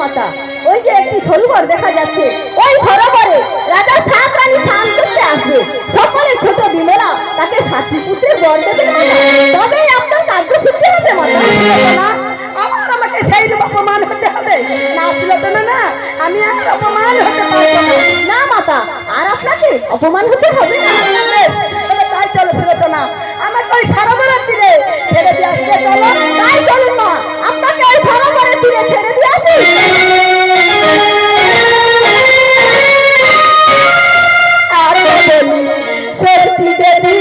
মাতা, ওই যে একটি সরোবর দেখা যাচ্ছে, ওই সরোবরে রাজা সাত রানী স্নান করতে আসবে। সকলে ছোট বিমলা তাকে সাথী পুত্রের বর দেবেন মাতা, তবেই আপনার কার্য সিদ্ধি হবে মাতা। আবার আমাকে সেই রূপ অপমান হতে হবে না? সুলোচনা না, আমি আর অপমান হতে পারবো না। না মাতা, আর আপনাকে অপমান হতে হবে না। বেশ, তবে তাই চলো সুলোচনা, আমাকে ওই সরোবরের তীরে ছেড়ে দিয়ে আসবে। চলো তাই চলুন মা, আপনাকে ওই সরোবরের তীরে ছেড়ে দিয়ে আসি। ষষ্ঠী দেবী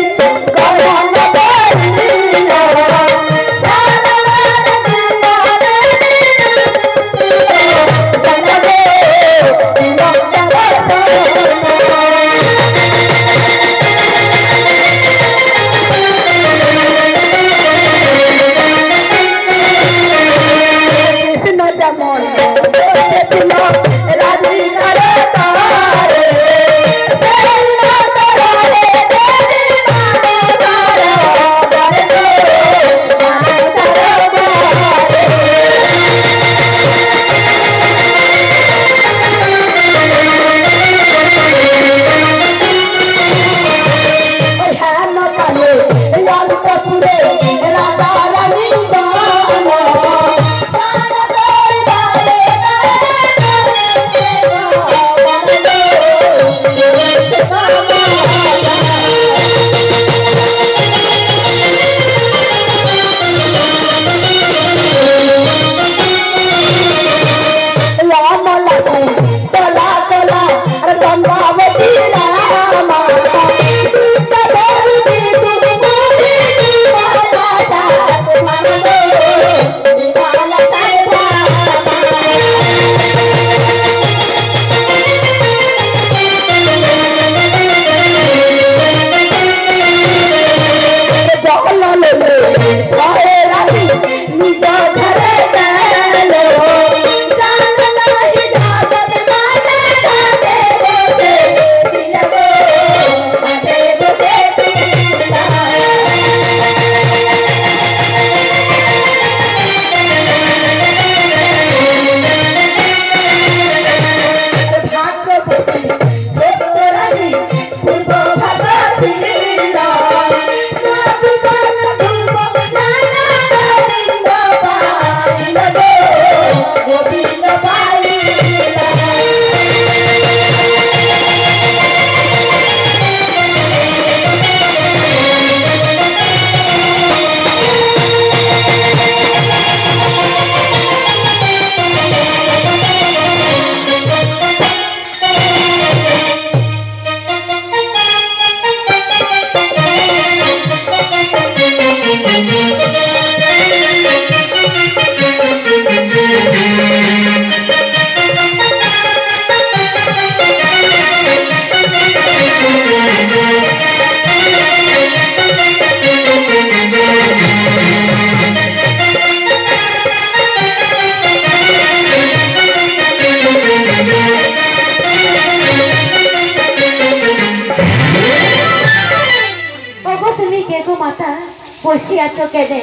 বসিয়াছ কেনে?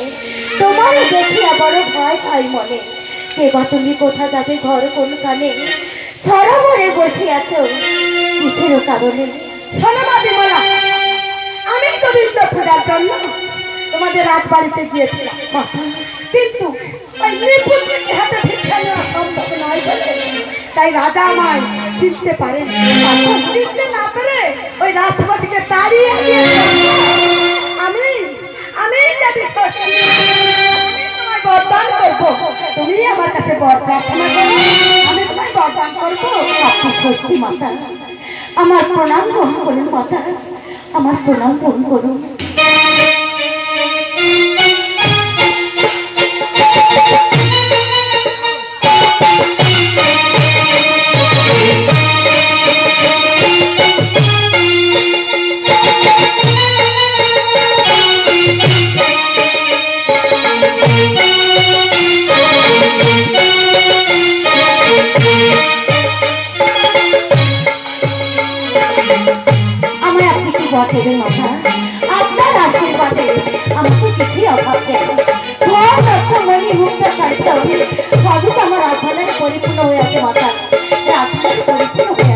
তোমার দেখিয়া বড় ভয় হয় মনে। কেবা তুমি কোথা যাবে, ঘর কোনখানে? সরোবরে বসিয়াছ কিসের কারণে? শোনো বিমলা, আমি তো বিদ্য খোঁজার জন্য তোমাদের রাজবাড়িতে গিয়েছিলাম, কিন্তু ওই নিপুণকে হাতে ভিক্ষা নেওয়া সম্ভব নয় বলে তাই রাজা আমায় চিনতে পারেন। চিনতে না পেরে ওই রাজবাড়িকে তাড়িয়ে আমি আমি যদি তোমায় বরদান করবো, তুমি আমার কাছে বর প্রার্থনা করো, আমি তোমায় বরদান করবো। আপনি সত্যি মাতা, আমার প্রণাম গ্রহণ করুন মাতা, আমার প্রণাম গ্রহণ করুন। বর দেবেন মাতা, আপনার আশীর্বাদে আমাকে কিছুই অভাব নেই। হ্যাঁ রত্নমণি মুক্তা কাটতে হবে সবই তো আমার আধানের পরিপূর্ণ হয়ে আছে মাথা আধানের পরিপূর্ণ হয়ে